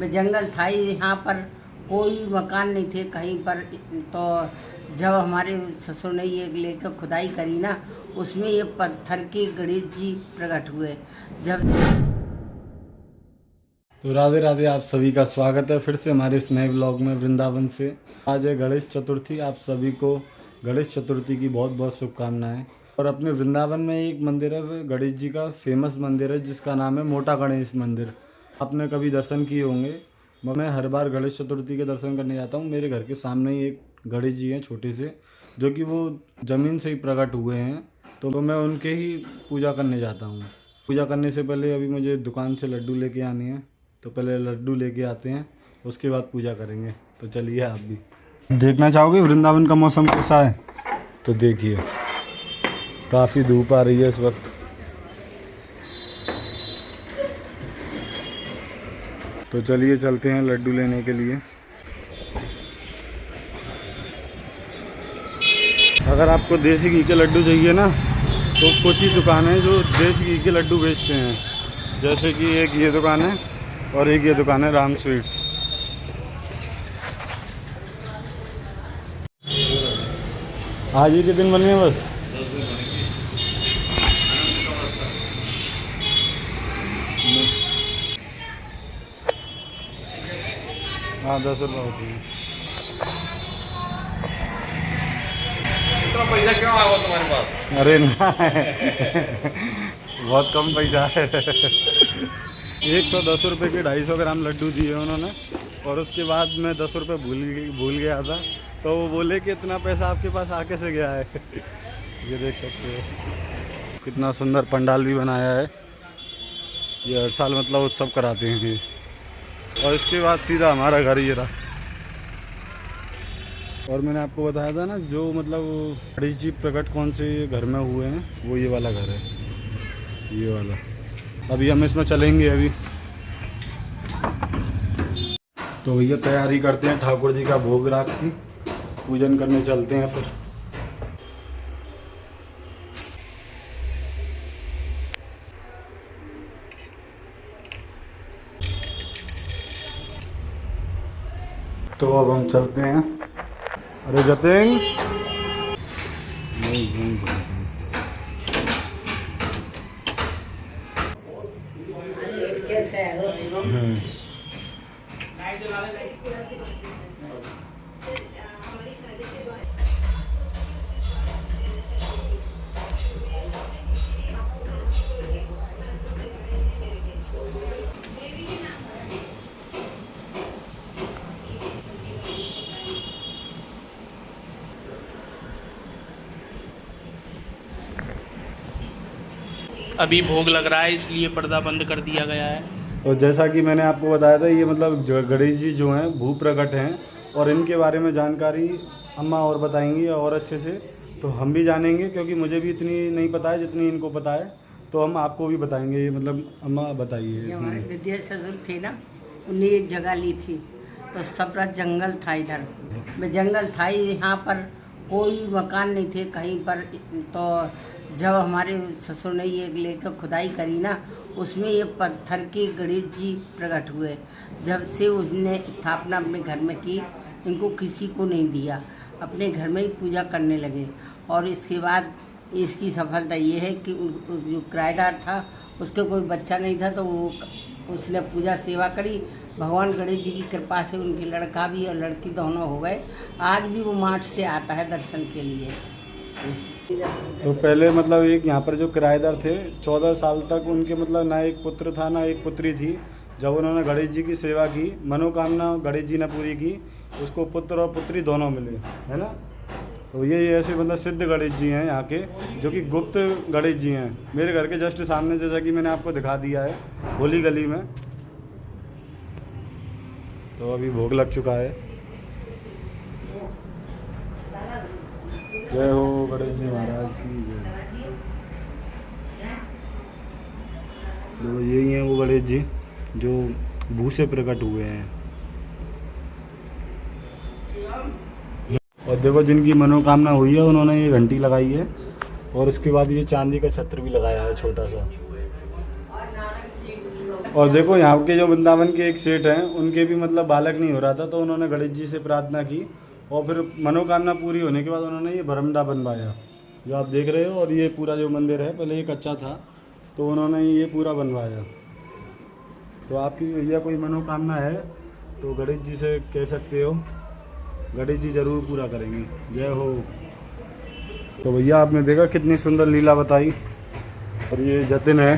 में जंगल था ही, यहाँ पर कोई मकान नहीं थे कहीं पर। तो जब हमारे ससुर ने ये लेकर खुदाई करी ना, उसमें ये पत्थर के गणेश जी प्रकट हुए। जब तो राधे राधे, आप सभी का स्वागत है फिर से हमारे इस नए ब्लॉग में वृंदावन से। आज है गणेश चतुर्थी। आप सभी को गणेश चतुर्थी की बहुत बहुत शुभकामनाएं। और अपने वृंदावन में एक मंदिर है, गणेश जी का फेमस मंदिर है जिसका नाम है मोटा गणेश मंदिर। आपने कभी दर्शन किए होंगे। मैं हर बार गणेश चतुर्थी के दर्शन करने जाता हूँ। मेरे घर के सामने ही एक गणेश जी हैं छोटे से, जो कि वो ज़मीन से ही प्रकट हुए हैं। तो मैं उनके ही पूजा करने जाता हूँ। पूजा करने से पहले अभी मुझे दुकान से लड्डू लेके आने हैं, तो पहले लड्डू लेके आते हैं, उसके बाद पूजा करेंगे। तो चलिए, आप भी देखना चाहोगे वृंदावन का मौसम कैसा है? तो देखिए, काफ़ी धूप आ रही है इस वक्त। तो चलिए चलते हैं लड्डू लेने के लिए। अगर आपको देसी घी के लड्डू चाहिए ना, तो कुछ ही दुकान है जो देसी घी के लड्डू बेचते हैं। जैसे कि एक ये दुकान है और एक ये दुकान है राम स्वीट्स। आज ही के दिन बने हैं बस। हाँ, 10 रुपये होती है। इतना पैसा क्यों आ गया तुम्हारे पास? अरे ना बहुत कम पैसा है 110 रुपये के 250 ग्राम लड्डू दिए उन्होंने। और उसके बाद मैं 10 रुपये भूल गया था। तो वो बोले कि इतना पैसा आपके पास आके से गया है ये देख सकते हो कितना सुंदर पंडाल भी बनाया है। ये हर साल मतलब उत्सव कराते हैं ये। और इसके बाद सीधा हमारा घर ये रहा। और मैंने आपको बताया था ना, जो मतलब गणेश जी प्रकट कौन से घर में हुए हैं, वो ये वाला घर है, ये वाला। अभी हम इसमें चलेंगे अभी। तो भैया तैयारी करते हैं ठाकुर जी का भोग रात की, पूजन करने चलते हैं फिर। तो अब हम चलते हैं। अरे जतेंग अभी भोग लग रहा है, इसलिए पर्दा बंद कर दिया गया है। तो जैसा कि मैंने आपको बताया था, ये मतलब गणेश जी जो हैं भू प्रकट हैं, और इनके बारे में जानकारी अम्मा और बताएंगी और अच्छे से। तो हम भी जानेंगे, क्योंकि मुझे भी इतनी नहीं पता है जितनी इनको पता है। तो हम आपको भी बताएंगे। मतलब अम्मा बताइए जो हमारे इसमें। दीदी ससुर थे ना, उन्हें एक जगह ली थी, तो सब जंगल था इधर में। जंगल था ही, यहाँ पर कोई मकान नहीं थे कहीं पर। तो जब हमारे ससुर ने ये लेकर खुदाई करी ना, उसमें ये पत्थर के गणेश जी प्रकट हुए। जब से उसने स्थापना अपने घर में की, इनको किसी को नहीं दिया, अपने घर में ही पूजा करने लगे। और इसके बाद इसकी सफलता ये है कि जो किराएदार था, उसके कोई बच्चा नहीं था, तो उसने पूजा सेवा करी। भगवान गणेश जी की कृपा से उनके लड़का भी और लड़की दोनों हो गए। आज भी वो मार्च से आता है दर्शन के लिए। तो पहले मतलब एक यहाँ पर जो किराएदार थे, 14 साल तक उनके मतलब ना एक पुत्र था ना एक पुत्री थी। जब उन्होंने गणेश जी की सेवा की, मनोकामना गणेश जी ने पूरी की, उसको पुत्र और पुत्री दोनों मिले, है ना। तो ये ऐसे मतलब सिद्ध गणेश जी हैं यहाँ के, जो कि गुप्त गणेश जी हैं। मेरे घर के जस्ट सामने, जैसा कि मैंने आपको दिखा दिया है, होली गली में। तो अभी भोग लग चुका है। जय हो गणेश जी महाराज की जय। तो यही हैं वो गणेश जी जो भू से प्रकट हुए हैं। और देखो, जिनकी मनोकामना हुई है उन्होंने ये घंटी लगाई है। और उसके बाद ये चांदी का छत्र भी लगाया है छोटा सा। और देखो यहाँ के जो वृंदावन के एक सेठ हैं उनके भी मतलब बालक नहीं हो रहा था, तो उन्होंने गणेश जी से प्रार्थना की और फिर मनोकामना पूरी होने के बाद उन्होंने ये बरमदा बनवाया जो आप देख रहे हो। और ये पूरा जो मंदिर है पहले ये कच्चा था, तो उन्होंने ये पूरा बनवाया। तो आपकी भैया कोई मनोकामना है तो गणेश जी से कह सकते हो, गणेश जी ज़रूर पूरा करेंगे। जय हो। तो भैया आपने देखा कितनी सुंदर लीला बताई। और ये जतिन है,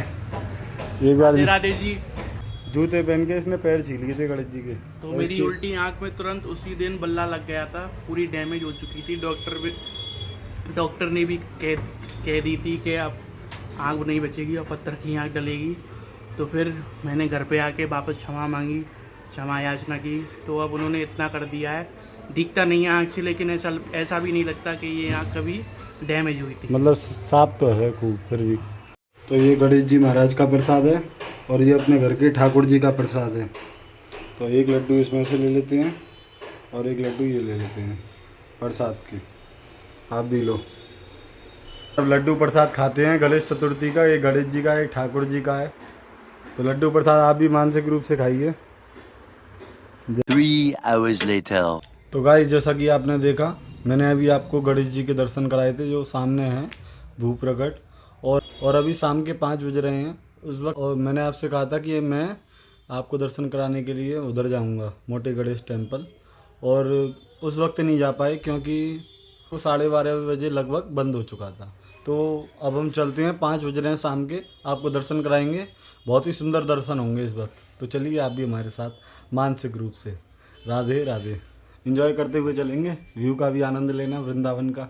ये भी आज राधे जी जूते पहन के इसने पैर छील लिए थे गणेश जी के। तो और मेरी इसकी- उल्टी आंख में तुरंत उसी दिन बल्ला लग गया था, पूरी डैमेज हो चुकी थी। डॉक्टर ने भी कह दी थी कि अब आँख नहीं बचेगी और पत्थर की आँख डलेगी। तो फिर मैंने घर पे आके वापस क्षमा मांगी, क्षमा याचना की, तो अब उन्होंने इतना कर दिया है। दिखता नहीं है आँख से, लेकिन ऐसा भी नहीं लगता कि ये आँख कभी डैमेज हुई थी। मतलब साफ तो है खूब फिर भी। तो ये गणेश जी महाराज का प्रसाद है और ये अपने घर के ठाकुर जी का प्रसाद है। तो एक लड्डू इसमें से ले लेते हैं और एक लड्डू ये ले लेते हैं प्रसाद के। आप भी लो। अब लड्डू प्रसाद खाते हैं गणेश चतुर्थी का। एक गणेश जी का है, एक ठाकुर जी का है। तो लड्डू प्रसाद आप भी मानसिक रूप से खाइए। 3 hours later. तो गाइस जैसा कि आपने देखा, मैंने अभी आपको गणेश जी के दर्शन कराए थे जो सामने हैं भू प्रकट। और अभी शाम के 5 बज रहे हैं उस वक्त। और मैंने आपसे कहा था कि मैं आपको दर्शन कराने के लिए उधर जाऊंगा, मोटे गणेश टेम्पल। और उस वक्त नहीं जा पाए क्योंकि वो 12:30 बजे लगभग बंद हो चुका था। तो अब हम चलते हैं, 5 बज रहे हैं शाम के, आपको दर्शन कराएंगे। बहुत ही सुंदर दर्शन होंगे इस वक्त। तो चलिए आप भी हमारे साथ मानसिक रूप से। राधे राधे। एंजॉय करते हुए चलेंगे, व्यू का भी आनंद लेना वृंदावन का।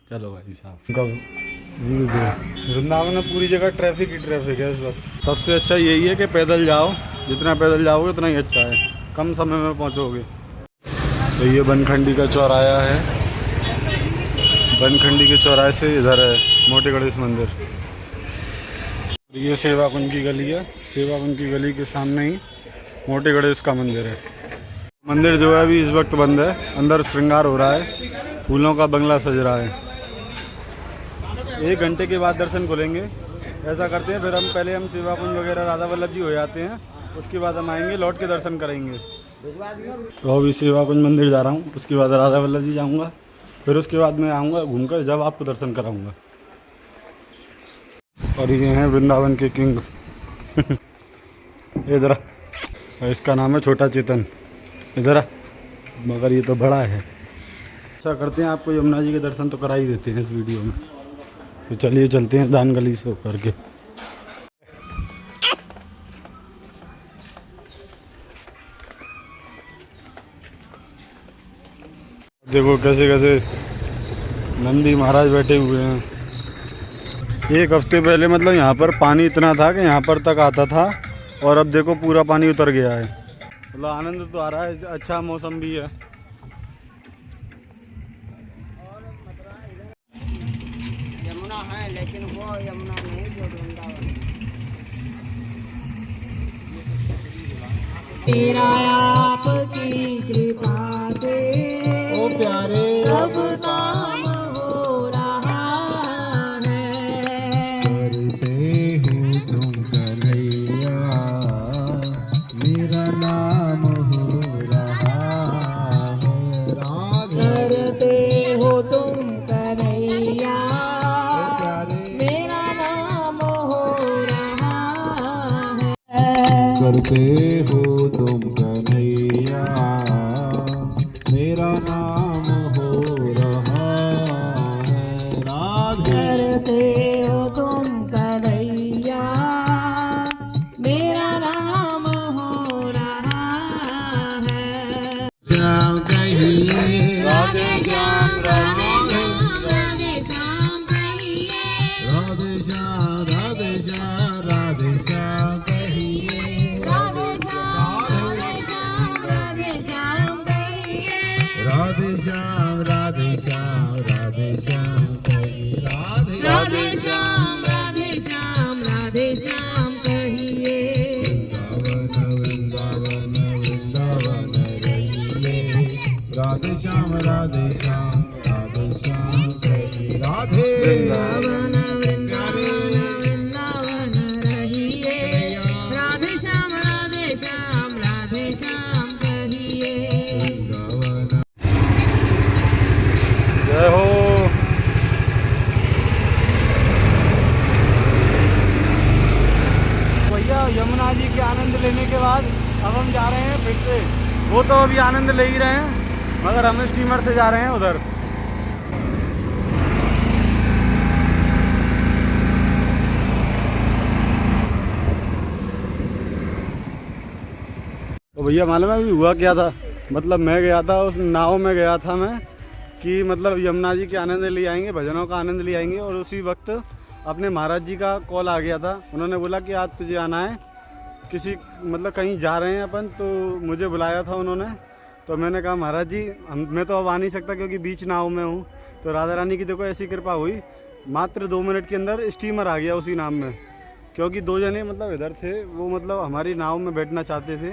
चलो भाई साहब, उनका व्यू दो। वृंदावन में पूरी जगह ट्रैफिक ही ट्रैफिक है इस वक्त। सबसे अच्छा यही है कि पैदल जाओ, जितना पैदल जाओगे उतना ही अच्छा है, कम समय में पहुंचोगे। तो ये बनखंडी का चौराया है, बनखंडी के चौराहे से इधर है मोटे गणेश मंदिर। ये सेवा कुंज की गली है, सेवा कुंज की गली के सामने ही मोटे गणेश का मंदिर है। मंदिर जो है अभी इस वक्त बंद है, अंदर श्रृंगार हो रहा है, फूलों का बंगला सज रहा है। 1 घंटे के बाद दर्शन खुलेंगे। ऐसा करते हैं फिर हम पहले सेवा कुंज वगैरह राधा वल्लभ जी हो जाते हैं, उसके बाद हम आएंगे, लौट के दर्शन करेंगे। तो अभी सेवा कुंज मंदिर जा रहा हूँ, उसके बाद राधा वल्लभ जी जाऊँगा, फिर उसके बाद मैं आऊँगा घूमकर, जब आपको दर्शन कराऊँगा। और ये हैं वृंदावन के किंग इधर, इसका नाम है छोटा चेतन। इधर मगर ये तो बड़ा है। ऐसा करते हैं, आपको यमुना जी के दर्शन तो करा ही देते हैं इस वीडियो में। तो चलिए चलते हैं दान गली से होकर के। देखो कैसे कैसे नंदी महाराज बैठे हुए हैं। 1 हफ्ते पहले मतलब यहाँ पर पानी इतना था कि यहाँ पर तक आता था, और अब देखो पूरा पानी उतर गया है। मतलब आनंद तो आ रहा है, अच्छा मौसम भी है। यमुना है लेकिन वो यमुना नहीं जो वृंदावन। तेरा आपकी कृपा से ओ प्यारे सब काम हो रहा है। करते हो तुम कन्हैया, मेरा नाम हो रहा है। करते हो तुम कन्हैया, मेरा नाम हो रहा है। करते हो तुम कन्हैया, मेरा नाम हो रहा है। करते हो तुम कन्हैया, मेरा नाम हो रहा है। श्याम कहिए राधे श्याम राधे श्याम राधे श्याम कहिए। राधे श्याम राधे श्याम राधे श्याम कहिए। राधे श्याम राधे श्याम राधे श्याम कहिए। राधे श्याम राधे श्याम राधे श्याम कहिए। राधे श्याम राधे श्याम राधे श्याम कहिए। वृंदावन वृंदावन रहिए। राधे श्याम राधे श्याम राधे श्याम कहिए। राधे वृंदावन वृंदावन वृंदावन रहिए। राधे श्याम हम जा रहे हैं फिर से। वो तो अभी आनंद ले ही रहे हैं, मगर हम स्टीमर से जा रहे हैं उधर। तो भैया मालूम है अभी हुआ क्या था? मतलब मैं गया था, उस नाव में गया था मैं कि मतलब यमुना जी के आनंद ले आएंगे, भजनों का आनंद ले आएंगे। और उसी वक्त अपने महाराज जी का कॉल आ गया था। उन्होंने बोला कि आज तुझे आना है, किसी मतलब कहीं जा रहे हैं अपन, तो मुझे बुलाया था उन्होंने। तो मैंने कहा महाराज जी मैं तो अब आ नहीं सकता क्योंकि बीच नाव में हूँ। तो राधा रानी की देखो ऐसी कृपा हुई, मात्र 2 मिनट के अंदर स्टीमर आ गया उसी नाव में। क्योंकि 2 जने मतलब इधर थे, वो मतलब हमारी नाव में बैठना चाहते थे,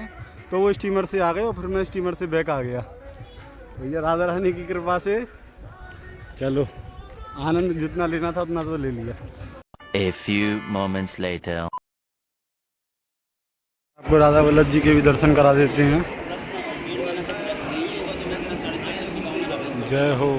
तो वो स्टीमर से आ गए और फिर मैं स्टीमर से बैक आ गया। भैया राधा रानी की कृपा से चलो आनंद जितना लेना था उतना तो ले लिया। A few moments later. आपको राधा वल्लभ जी के भी दर्शन करा देते हैं। जय हो।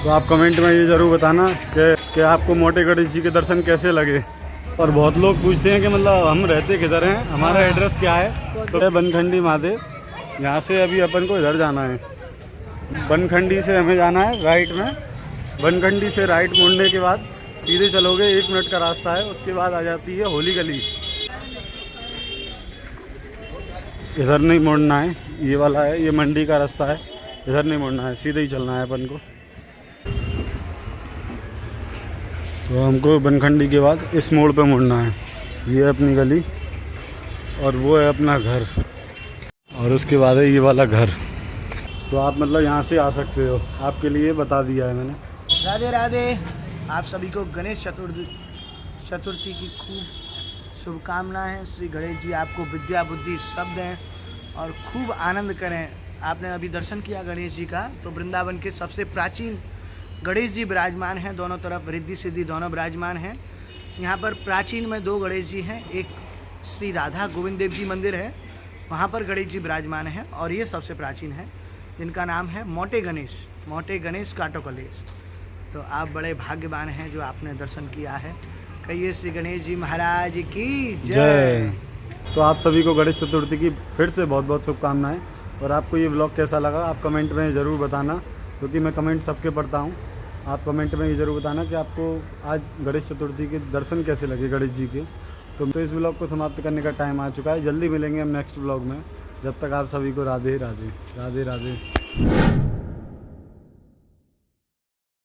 तो आप कमेंट में ये ज़रूर बताना कि आपको मोटे गणेश जी के दर्शन कैसे लगे। और बहुत लोग पूछते हैं कि मतलब हम रहते किधर हैं, हमारा एड्रेस क्या है। तो बनखंडी महादेव, यहाँ से अभी अपन को इधर जाना है। बनखंडी से हमें जाना है राइट में। बनखंडी से राइट मुड़ने के बाद सीधे चलोगे, 1 मिनट का रास्ता है, उसके बाद आ जाती है होली गली। इधर नहीं मुड़ना है, ये वाला है, ये मंडी का रास्ता है, इधर नहीं मुड़ना है, सीधे ही चलना है अपन को। तो हमको बनखंडी के बाद इस मोड़ पे मुड़ना है। ये है अपनी गली और वो है अपना घर, और उसके बाद है ये वाला घर। तो आप मतलब यहाँ से आ सकते हो, आपके लिए बता दिया है मैंने। राधे राधे। आप सभी को गणेश चतुर्थी की खूब शुभकामनाएं। श्री गणेश जी आपको विद्या बुद्धि सब दें और खूब आनंद करें। आपने अभी दर्शन किया गणेश जी का, तो वृंदावन के सबसे प्राचीन गणेश जी विराजमान हैं। दोनों तरफ रिद्धि सिद्धि दोनों विराजमान हैं। यहाँ पर प्राचीन में 2 गणेश जी हैं। एक श्री राधा गोविंद देव जी मंदिर है, वहाँ पर गणेश जी विराजमान हैं। और ये सबसे प्राचीन है, जिनका नाम है मोटे गणेश काटोकलेश। तो आप बड़े भाग्यवान हैं जो आपने दर्शन किया है। कहिए श्री गणेश जी महाराज की जय। तो आप सभी को गणेश चतुर्थी की फिर से बहुत बहुत शुभकामनाएं। और आपको ये व्लॉग कैसा लगा आप कमेंट में ज़रूर बताना, क्योंकि मैं कमेंट सबके पढ़ता हूँ। आप कमेंट में ये ज़रूर बताना कि आपको आज गणेश चतुर्थी के दर्शन कैसे लगे गणेश जी के। तो इस व्लॉग को समाप्त करने का टाइम आ चुका है। जल्दी मिलेंगे हम नेक्स्ट व्लॉग में। जब तक आप सभी को राधे राधे। राधे राधे।